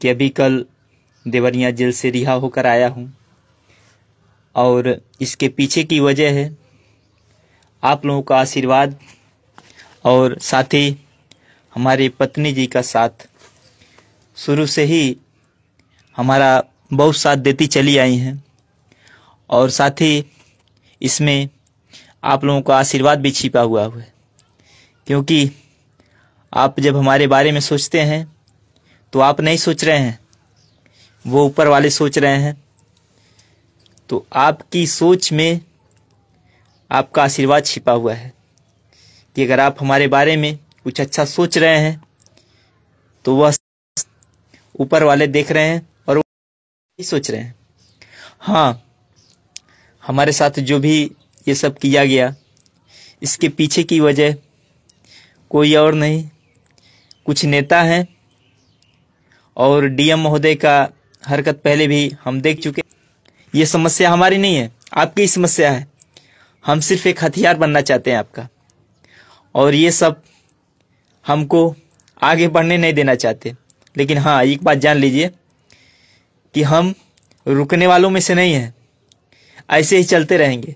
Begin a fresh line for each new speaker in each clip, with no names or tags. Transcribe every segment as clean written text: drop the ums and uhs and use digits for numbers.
कि अभी कल देवरिया जेल से रिहा होकर आया हूँ और इसके पीछे की वजह है आप लोगों का आशीर्वाद और साथ ही हमारी पत्नी जी का साथ। शुरू से ही हमारा बहुत साथ देती चली आई हैं और साथ ही इसमें आप लोगों का आशीर्वाद भी छिपा हुआ है, क्योंकि आप जब हमारे बारे में सोचते हैं तो आप नहीं सोच रहे हैं, वो ऊपर वाले सोच रहे हैं। तो आपकी सोच में आपका आशीर्वाद छिपा हुआ है कि अगर आप हमारे बारे में कुछ अच्छा सोच रहे हैं तो वह ऊपर वाले देख रहे हैं और वो सोच रहे हैं। हाँ, हमारे साथ जो भी ये सब किया गया, इसके पीछे की वजह कोई और नहीं, कुछ नेता हैं और डीएम महोदय का हरकत पहले भी हम देख चुके। ये समस्या हमारी नहीं है, आपकी समस्या है। हम सिर्फ एक हथियार बनना चाहते हैं आपका, और ये सब हमको आगे बढ़ने नहीं देना चाहते। लेकिन हाँ, एक बात जान लीजिए कि हम रुकने वालों में से नहीं हैं, ऐसे ही चलते रहेंगे,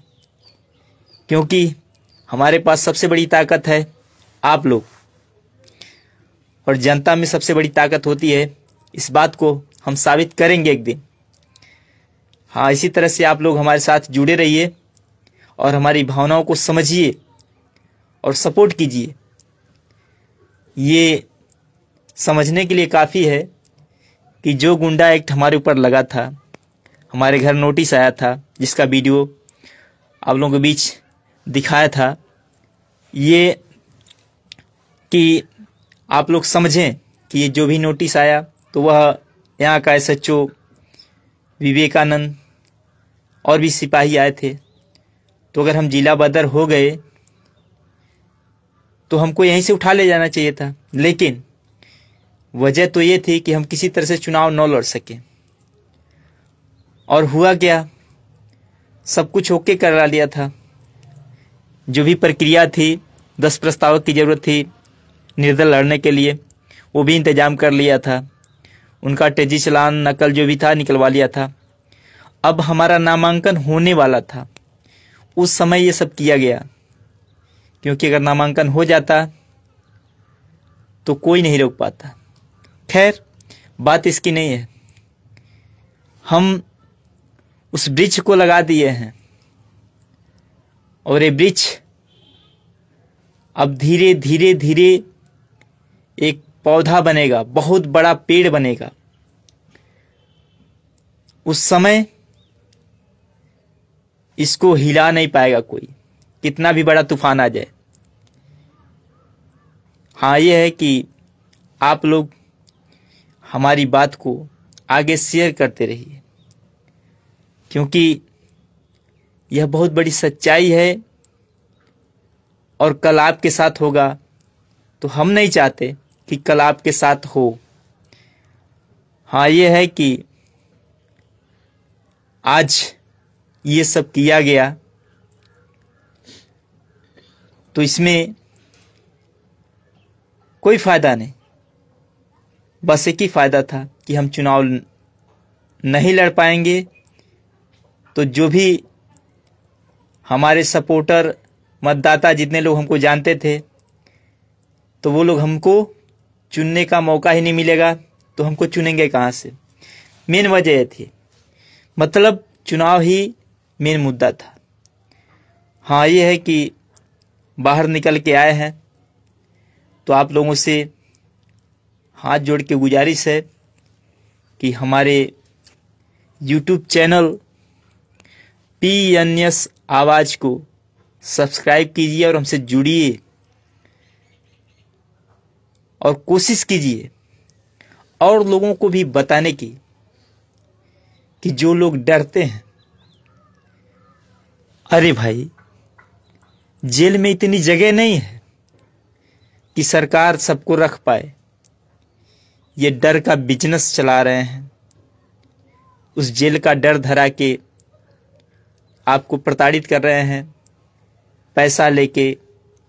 क्योंकि हमारे पास सबसे बड़ी ताकत है आप लोग, और जनता में सबसे बड़ी ताकत होती है। इस बात को हम साबित करेंगे एक दिन। हाँ, इसी तरह से आप लोग हमारे साथ जुड़े रहिए और हमारी भावनाओं को समझिए और सपोर्ट कीजिए। ये समझने के लिए काफ़ी है कि जो गुंडा एक्ट हमारे ऊपर लगा था, हमारे घर नोटिस आया था, जिसका वीडियो आप लोगों के बीच दिखाया था, ये कि आप लोग समझें कि ये जो भी नोटिस आया तो वह यहाँ का एसएचओ विवेकानंद और भी सिपाही आए थे। तो अगर हम जिला बदर हो गए तो हमको यहीं से उठा ले जाना चाहिए था, लेकिन वजह तो ये थी कि हम किसी तरह से चुनाव न लड़ सके। और हुआ क्या, सब कुछ ओके करा लिया था। जो भी प्रक्रिया थी, 10 प्रस्तावक की ज़रूरत थी निर्दल लड़ने के लिए, वो भी इंतजाम कर लिया था। उनका तेजी चालान नकल जो भी था निकलवा लिया था। अब हमारा नामांकन होने वाला था, उस समय ये सब किया गया, क्योंकि अगर नामांकन हो जाता तो कोई नहीं रोक पाता। खैर, बात इसकी नहीं है। हम उस वृक्ष को लगा दिए हैं और ये वृक्ष अब धीरे धीरे धीरे एक पौधा बनेगा, बहुत बड़ा पेड़ बनेगा। उस समय इसको हिला नहीं पाएगा कोई, कितना भी बड़ा तूफान आ जाए। हाँ, ये है कि आप लोग हमारी बात को आगे शेयर करते रहिए, क्योंकि यह बहुत बड़ी सच्चाई है और कल आपके साथ होगा। तो हम नहीं चाहते कि कल आपके साथ हो। हाँ, ये है कि आज ये सब किया गया तो इसमें कोई फायदा नहीं, बस एक ही फायदा था कि हम चुनाव नहीं लड़ पाएंगे तो जो भी हमारे सपोर्टर, मतदाता, जितने लोग हमको जानते थे, तो वो लोग हमको चुनने का मौका ही नहीं मिलेगा। तो हमको चुनेंगे कहाँ से? मेन वजह ये थी, मतलब चुनाव ही मेन मुद्दा था। हाँ, ये है कि बाहर निकल के आए हैं तो आप लोगों से हाथ जोड़ के गुजारिश है कि हमारे YouTube चैनल PNS आवाज़ को सब्सक्राइब कीजिए और हमसे जुड़िए और कोशिश कीजिए और लोगों को भी बताने की कि जो लोग डरते हैं, अरे भाई, जेल में इतनी जगह नहीं है कि सरकार सबको रख पाए। ये डर का बिजनेस चला रहे हैं, उस जेल का डर धरा के आपको प्रताड़ित कर रहे हैं, पैसा लेके,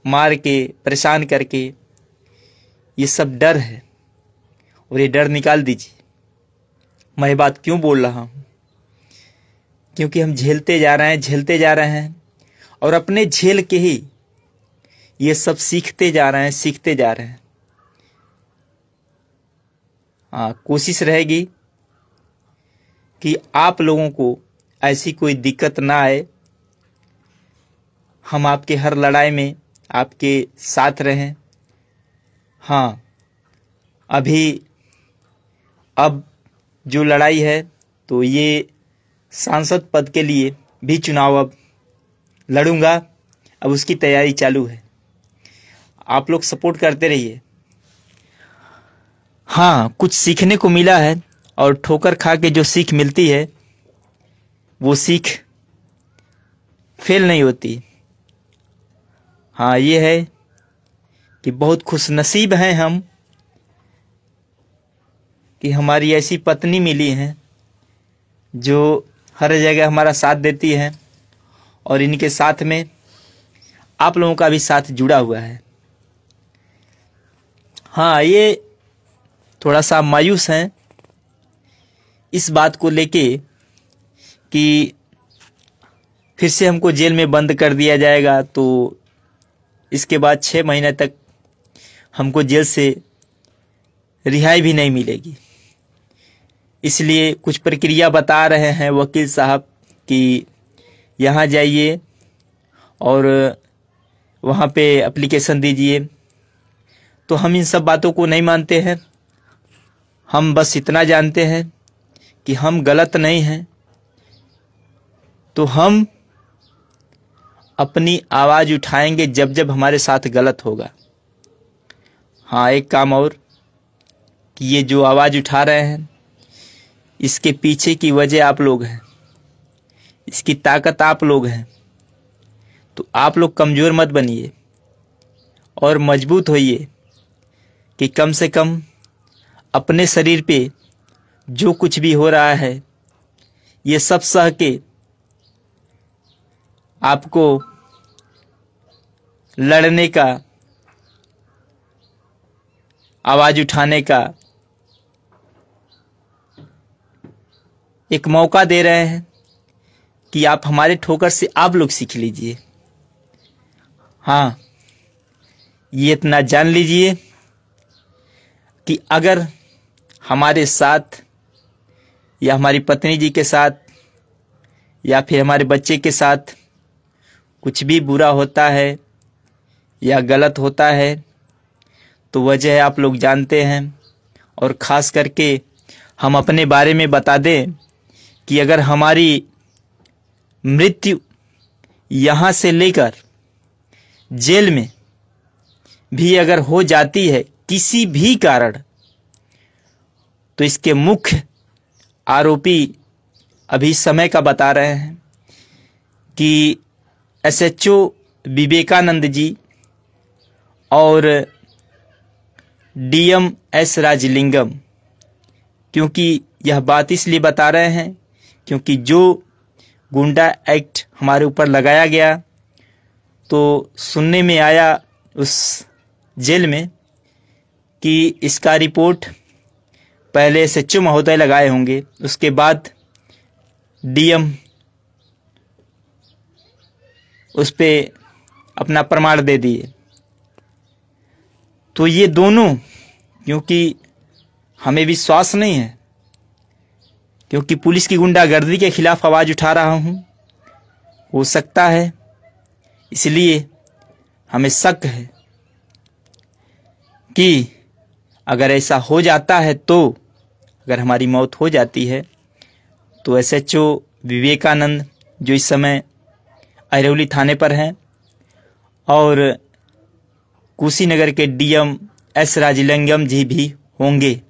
मार के, परेशान करके। ये सब डर है और ये डर निकाल दीजिए। मैं ये बात क्यों बोल रहा हूँ? क्योंकि हम झेलते जा रहे हैं और अपने झेल के ही ये सब सीखते जा रहे हैं। हाँ, कोशिश रहेगी कि आप लोगों को ऐसी कोई दिक्कत ना आए। हम आपके हर लड़ाई में आपके साथ रहें। हाँ, अब जो लड़ाई है तो ये सांसद पद के लिए भी चुनाव अब लड़ूंगा। अब उसकी तैयारी चालू है। आप लोग सपोर्ट करते रहिए। हाँ, कुछ सीखने को मिला है और ठोकर खा के जो सीख मिलती है वो सीख फेल नहीं होती। हाँ, ये है कि बहुत खुशनसीब हैं हम कि हमारी ऐसी पत्नी मिली हैं जो हर जगह हमारा साथ देती है और इनके साथ में आप लोगों का भी साथ जुड़ा हुआ है। हाँ, ये थोड़ा सा मायूस हैं इस बात को लेके कि फिर से हमको जेल में बंद कर दिया जाएगा, तो इसके बाद 6 महीने तक हमको जेल से रिहाई भी नहीं मिलेगी। इसलिए कुछ प्रक्रिया बता रहे हैं वकील साहब कि यहाँ जाइए और वहाँ पे एप्लीकेशन दीजिए। तो हम इन सब बातों को नहीं मानते हैं। हम बस इतना जानते हैं कि हम गलत नहीं हैं, तो हम अपनी आवाज़ उठाएंगे जब जब हमारे साथ गलत होगा। हाँ, एक काम और कि ये जो आवाज़ उठा रहे हैं इसके पीछे की वजह आप लोग हैं, इसकी ताकत आप लोग हैं। तो आप लोग कमज़ोर मत बनिए और मजबूत होइए कि कम से कम अपने शरीर पे जो कुछ भी हो रहा है ये सब सह के आपको लड़ने का, आवाज़ उठाने का एक मौका दे रहे हैं कि आप हमारे ठोकर से आप लोग सीख लीजिए। हाँ, ये इतना जान लीजिए कि अगर हमारे साथ या हमारी पत्नी जी के साथ या फिर हमारे बच्चे के साथ कुछ भी बुरा होता है या गलत होता है तो वजह आप लोग जानते हैं। और ख़ास करके हम अपने बारे में बता दें कि अगर हमारी मृत्यु यहाँ से लेकर जेल में भी अगर हो जाती है किसी भी कारण, तो इसके मुख्य आरोपी अभी समय का बता रहे हैं कि SHO विवेकानंद जी और DM S राजलिंगम। क्योंकि यह बात इसलिए बता रहे हैं क्योंकि जो गुंडा एक्ट हमारे ऊपर लगाया गया तो सुनने में आया उस जेल में कि इसका रिपोर्ट पहले SHO महोदय लगाए होंगे, उसके बाद DM उस पे अपना प्रमाण दे दिए। तो ये दोनों, क्योंकि हमें विश्वास नहीं है, क्योंकि पुलिस की गुंडागर्दी के खिलाफ आवाज़ उठा रहा हूँ, हो सकता है इसलिए हमें शक है कि अगर ऐसा हो जाता है, तो अगर हमारी मौत हो जाती है तो SHO विवेकानंद जो इस समय अहिरौली थाने पर हैं और कुशीनगर के DM S राजलिंगम जी भी होंगे।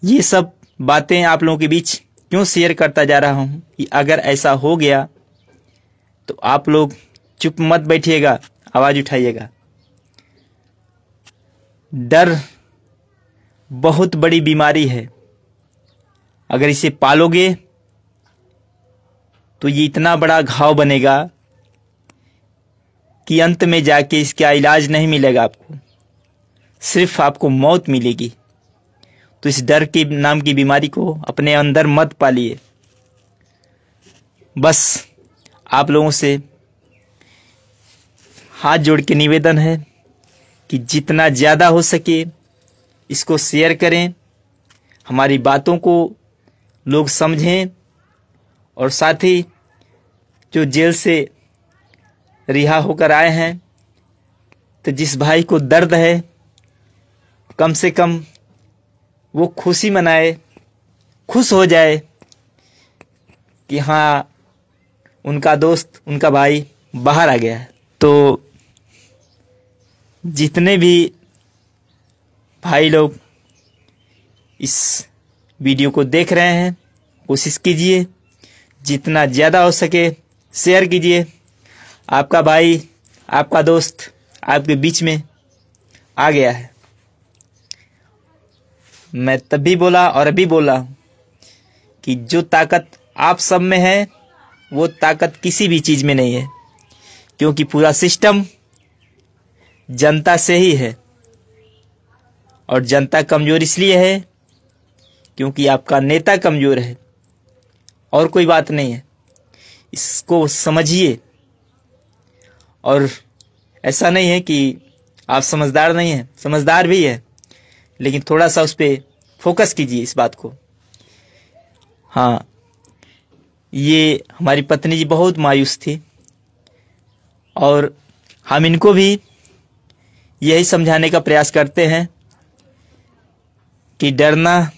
ये सब बातें आप लोगों के बीच क्यों शेयर करता जा रहा हूँ कि अगर ऐसा हो गया तो आप लोग चुप मत बैठिएगा, आवाज़ उठाइएगा। डर बहुत बड़ी बीमारी है। अगर इसे पालोगे तो ये इतना बड़ा घाव बनेगा कि अंत में जाके इसका इलाज नहीं मिलेगा आपको, सिर्फ आपको मौत मिलेगी। तो इस डर की नाम की बीमारी को अपने अंदर मत पालिए। बस आप लोगों से हाथ जोड़ के निवेदन है कि जितना ज़्यादा हो सके इसको शेयर करें, हमारी बातों को लोग समझें, और साथ ही जो जेल से रिहा होकर आए हैं, तो जिस भाई को दर्द है कम से कम वो खुशी मनाए, खुश हो जाए कि हाँ उनका दोस्त, उनका भाई बाहर आ गया है। तो जितने भी भाई लोग इस वीडियो को देख रहे हैं, कोशिश कीजिए जितना ज़्यादा हो सके शेयर कीजिए। आपका भाई, आपका दोस्त आपके बीच में आ गया है। मैं तभी बोला और अभी बोला कि जो ताकत आप सब में है वो ताकत किसी भी चीज़ में नहीं है, क्योंकि पूरा सिस्टम जनता से ही है, और जनता कमज़ोर इसलिए है क्योंकि आपका नेता कमज़ोर है, और कोई बात नहीं है। इसको समझिए, और ऐसा नहीं है कि आप समझदार नहीं हैं, समझदार भी है, लेकिन थोड़ा सा उस पर फोकस कीजिए इस बात को। हाँ, ये हमारी पत्नी जी बहुत मायूस थी, और हम इनको भी यही समझाने का प्रयास करते हैं कि डरना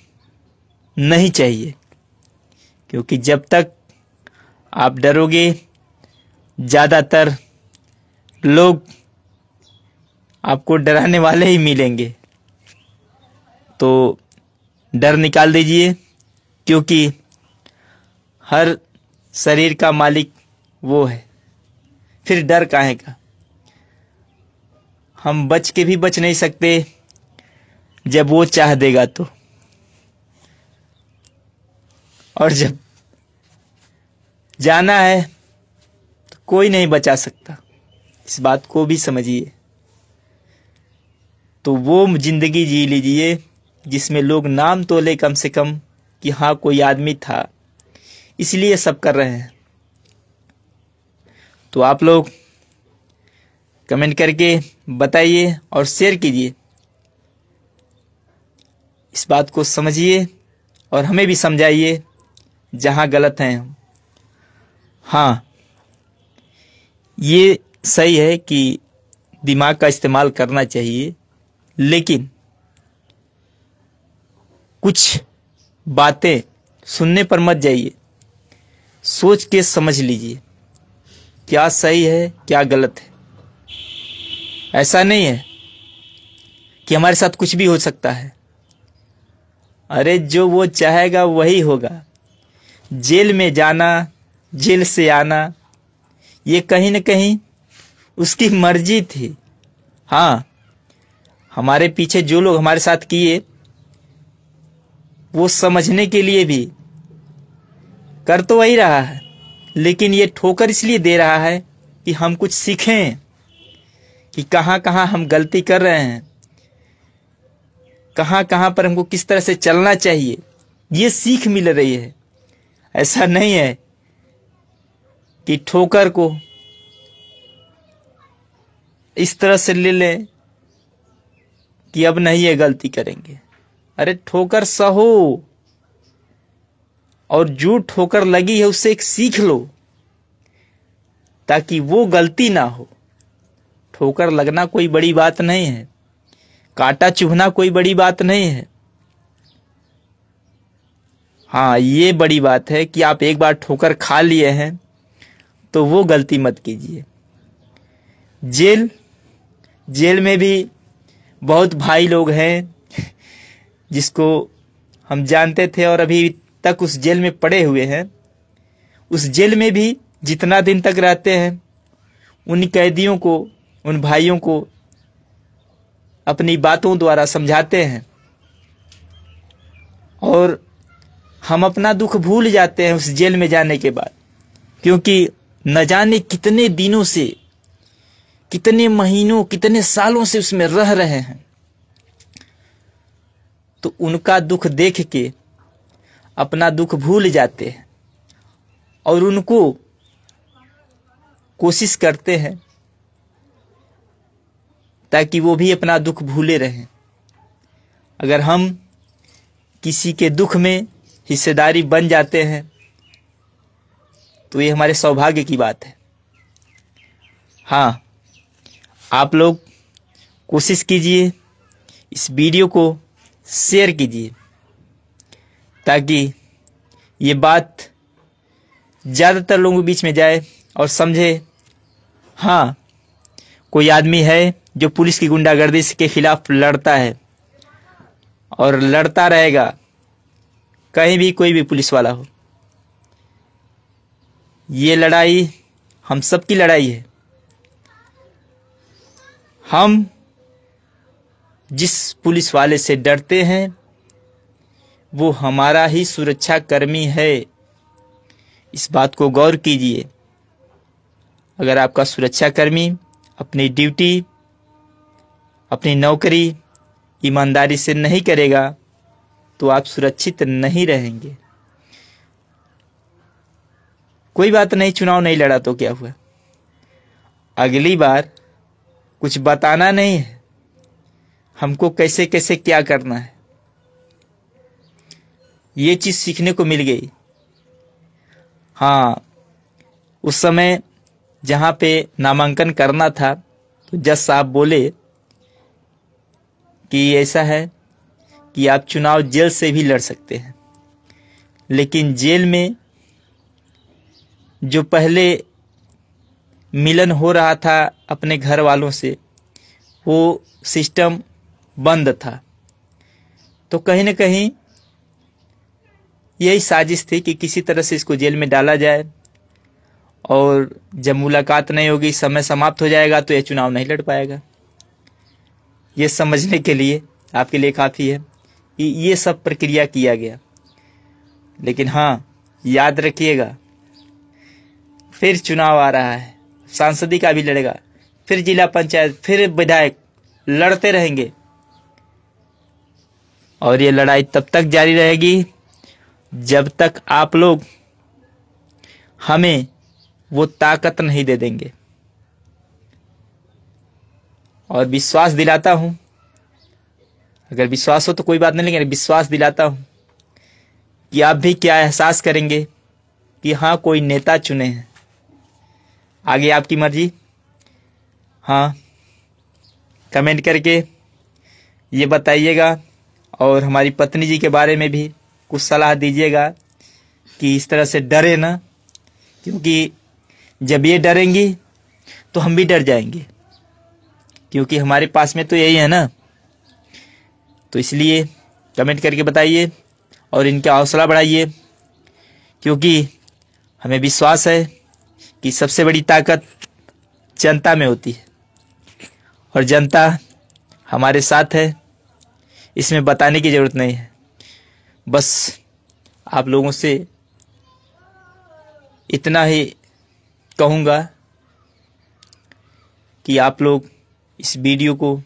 नहीं चाहिए, क्योंकि जब तक आप डरोगे ज़्यादातर लोग आपको डराने वाले ही मिलेंगे। तो डर निकाल दीजिए, क्योंकि हर शरीर का मालिक वो है, फिर डर काहे का। हम बच के भी बच नहीं सकते जब वो चाह देगा तो, और जब जाना है तो कोई नहीं बचा सकता। इस बात को भी समझिए। तो वो जिंदगी जी लीजिए जिसमें लोग नाम तो ले कम से कम कि हाँ कोई आदमी था, इसलिए सब कर रहे हैं। तो आप लोग कमेंट करके बताइए और शेयर कीजिए, इस बात को समझिए और हमें भी समझाइए जहाँ गलत हैं हम। हाँ, ये सही है कि दिमाग का इस्तेमाल करना चाहिए, लेकिन कुछ बातें सुनने पर मत जाइए, सोच के समझ लीजिए क्या सही है क्या गलत है। ऐसा नहीं है कि हमारे साथ कुछ भी हो सकता है। अरे जो वो चाहेगा वही होगा। जेल में जाना, जेल से आना, ये कहीं न कहीं उसकी मर्जी थी। हाँ, हमारे पीछे जो लोग हमारे साथ किए वो समझने के लिए भी कर तो वही रहा है, लेकिन ये ठोकर इसलिए दे रहा है कि हम कुछ सीखें कि कहाँ कहाँ हम गलती कर रहे हैं, कहाँ कहाँ पर हमको किस तरह से चलना चाहिए, ये सीख मिल रही है। ऐसा नहीं है कि ठोकर को इस तरह से ले लें कि अब नहीं ये गलती करेंगे। अरे ठोकर सहो, और जो ठोकर लगी है उससे एक सीख लो ताकि वो गलती ना हो। ठोकर लगना कोई बड़ी बात नहीं है, कांटा चुभना कोई बड़ी बात नहीं है। हाँ, ये बड़ी बात है कि आप एक बार ठोकर खा लिए हैं तो वो गलती मत कीजिए। जेल में भी बहुत भाई लोग हैं जिसको हम जानते थे और अभी तक उस जेल में पड़े हुए हैं। उस जेल में भी जितना दिन तक रहते हैं उन कैदियों को, उन भाइयों को अपनी बातों द्वारा समझाते हैं, और हम अपना दुख भूल जाते हैं उस जेल में जाने के बाद, क्योंकि न जाने कितने दिनों से, कितने महीनों, कितने सालों से उसमें रह रहे हैं। तो उनका दुख देख के अपना दुख भूल जाते हैं और उनको कोशिश करते हैं ताकि वो भी अपना दुख भूले रहें। अगर हम किसी के दुख में हिस्सेदारी बन जाते हैं तो ये हमारे सौभाग्य की बात है। हाँ, आप लोग कोशिश कीजिए, इस वीडियो को शेयर कीजिए ताकि ये बात ज़्यादातर लोगों के बीच में जाए और समझे हाँ, कोई आदमी है जो पुलिस की गुंडागर्दी के खिलाफ लड़ता है और लड़ता रहेगा, कहीं भी कोई भी पुलिस वाला हो। ये लड़ाई हम सबकी लड़ाई है। हम जिस पुलिस वाले से डरते हैं वो हमारा ही सुरक्षा कर्मी है। इस बात को गौर कीजिए। अगर आपका सुरक्षा कर्मी अपनी ड्यूटी, अपनी नौकरी ईमानदारी से नहीं करेगा तो आप सुरक्षित नहीं रहेंगे। कोई बात नहीं, चुनाव नहीं लड़ा तो क्या हुआ, अगली बार कुछ बताना नहीं है हमको कैसे कैसे क्या करना है। ये चीज सीखने को मिल गई। हाँ, उस समय जहाँ पे नामांकन करना था तो जज साहब बोले कि ऐसा है कि आप चुनाव जेल से भी लड़ सकते हैं, लेकिन जेल में जो पहले मिलन हो रहा था अपने घर वालों से वो सिस्टम बंद था। तो कहीं न कहीं यही साजिश थी कि किसी तरह से इसको जेल में डाला जाए और जब मुलाकात नहीं होगी, समय समाप्त हो जाएगा तो यह चुनाव नहीं लड़ पाएगा। ये समझने के लिए आपके लिए काफ़ी है कि ये सब प्रक्रिया किया गया। लेकिन हाँ, याद रखिएगा, फिर चुनाव आ रहा है, सांसदी का भी लड़ेगा, फिर जिला पंचायत, फिर विधायक, लड़ते रहेंगे और ये लड़ाई तब तक जारी रहेगी जब तक आप लोग हमें वो ताकत नहीं दे देंगे। और विश्वास दिलाता हूं, अगर विश्वास हो तो कोई बात नहीं, लेकिन विश्वास दिलाता हूं कि आप भी क्या एहसास करेंगे कि हाँ, कोई नेता चुने हैं। आगे आपकी मर्जी। हाँ, कमेंट करके ये बताइएगा और हमारी पत्नी जी के बारे में भी कुछ सलाह दीजिएगा कि इस तरह से डरे ना, क्योंकि जब ये डरेंगी तो हम भी डर जाएंगे, क्योंकि हमारे पास में तो यही है ना। तो इसलिए कमेंट करके बताइए और इनका हौसला बढ़ाइए, क्योंकि हमें विश्वास है कि सबसे बड़ी ताकत जनता में होती है और जनता हमारे साथ है। इसमें बताने की ज़रूरत नहीं है। बस आप लोगों से इतना ही कहूँगा कि आप लोग इस वीडियो को,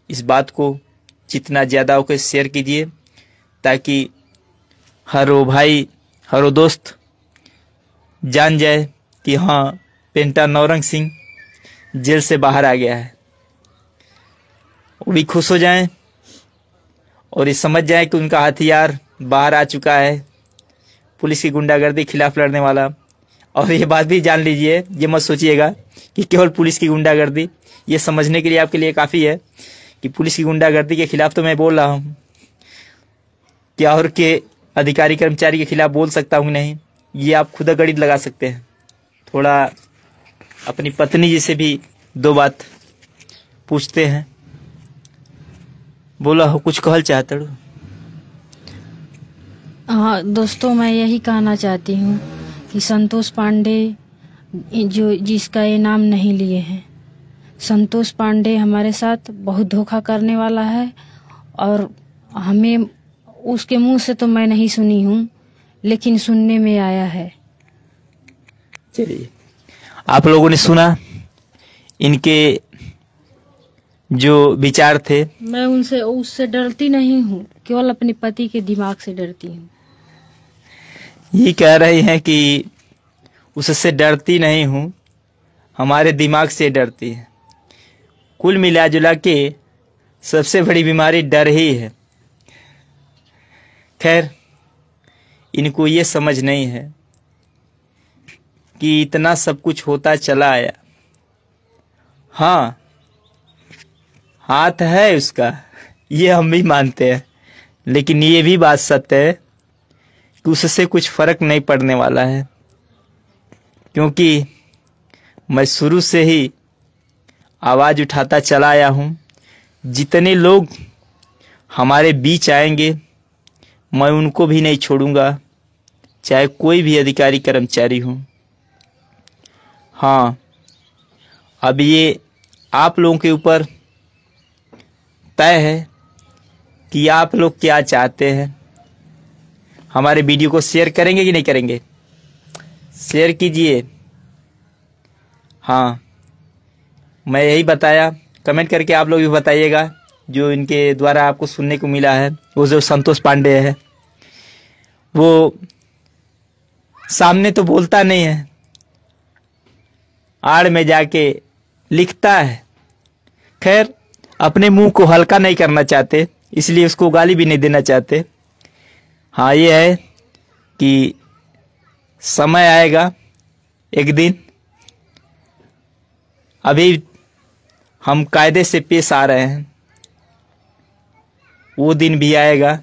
इस बात को जितना ज़्यादा होकर शेयर कीजिए ताकि हर वो भाई, हर वो दोस्त जान जाए कि हाँ, पेंटा नौरंग सिंह जेल से बाहर आ गया है। वो भी खुश हो जाएं और ये समझ जाएं कि उनका हथियार बाहर आ चुका है, पुलिस की गुंडागर्दी खिलाफ लड़ने वाला। और ये बात भी जान लीजिए, ये मत सोचिएगा कि केवल पुलिस की गुंडागर्दी, ये समझने के लिए आपके लिए काफ़ी है कि पुलिस की गुंडागर्दी के खिलाफ तो मैं बोल रहा हूँ, क्या और के अधिकारी कर्मचारी के खिलाफ बोल सकता हूँ नहीं, ये आप खुद गणित लगा सकते हैं। थोड़ा अपनी पत्नी जी से भी दो बात पूछते हैं। बोला हो, कुछ कहल चाहते हो?
हाँ दोस्तों, मैं यही कहना चाहती हूँ कि संतोष पांडे जो जिसका ये नाम नहीं लिए हैं, संतोष पांडे हमारे साथ बहुत धोखा करने वाला है और हमें उसके मुंह से तो मैं नहीं सुनी हूँ, लेकिन सुनने में आया है।
चलिए, आप लोगों ने सुना इनके जो विचार थे।
मैं उससे डरती नहीं हूँ। केवल अपने पति के दिमाग से डरती हूँ।
ये कह रही हैं कि उससे डरती नहीं हूँ, हमारे दिमाग से डरती है। कुल मिला जुला के सबसे बड़ी बीमारी डर ही है। खैर, इनको ये समझ नहीं है कि इतना सब कुछ होता चला आया। हाँ, हाथ है उसका, ये हम भी मानते हैं, लेकिन ये भी बात सत्य है कि उससे कुछ फर्क नहीं पड़ने वाला है, क्योंकि मैं शुरू से ही आवाज़ उठाता चला आया हूँ। जितने लोग हमारे बीच आएंगे मैं उनको भी नहीं छोड़ूंगा, चाहे कोई भी अधिकारी कर्मचारी हो। हाँ, अब ये आप लोगों के ऊपर तय है कि आप लोग क्या चाहते हैं। हमारे वीडियो को शेयर करेंगे कि नहीं करेंगे? शेयर कीजिए। हाँ, मैं यही बताया, कमेंट करके आप लोग भी बताइएगा जो इनके द्वारा आपको सुनने को मिला है। वो जो संतोष पांडे है, वो सामने तो बोलता नहीं है, आड़ में जाके लिखता है। खैर, अपने मुंह को हल्का नहीं करना चाहते, इसलिए उसको गाली भी नहीं देना चाहते। हाँ, ये है कि समय आएगा एक दिन, अभी हम कायदे से पेश आ रहे हैं, वो दिन भी आएगा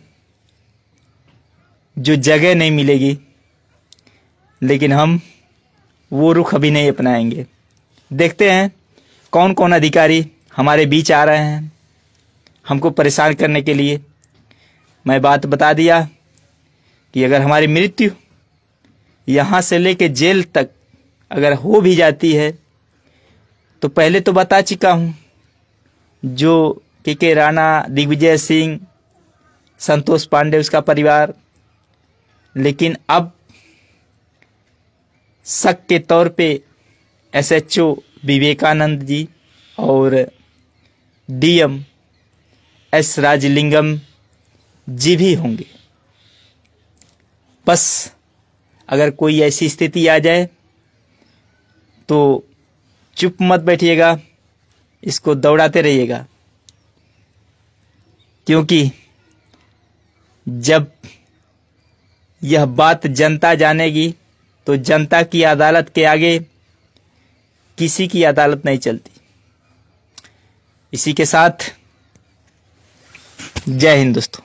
जो जगह नहीं मिलेगी, लेकिन हम वो रुख अभी नहीं अपनाएंगे। देखते हैं कौन कौन अधिकारी हमारे बीच आ रहे हैं हमको परेशान करने के लिए। मैं बात बता दिया कि अगर हमारी मृत्यु यहाँ से लेके जेल तक अगर हो भी जाती है, तो पहले तो बता चुका हूँ, जो के राणा, दिग्विजय सिंह, संतोष पांडे, उसका परिवार। लेकिन अब शक के तौर पे SHO विवेकानंद जी और DM S राजलिंगम जी भी होंगे। बस अगर कोई ऐसी स्थिति आ जाए तो चुप मत बैठिएगा, इसको दौड़ाते रहिएगा, क्योंकि जब यह बात जनता जानेगी तो जनता की अदालत के आगे किसी की अदालत नहीं चलती। इसी के साथ जय हिंद दोस्तों।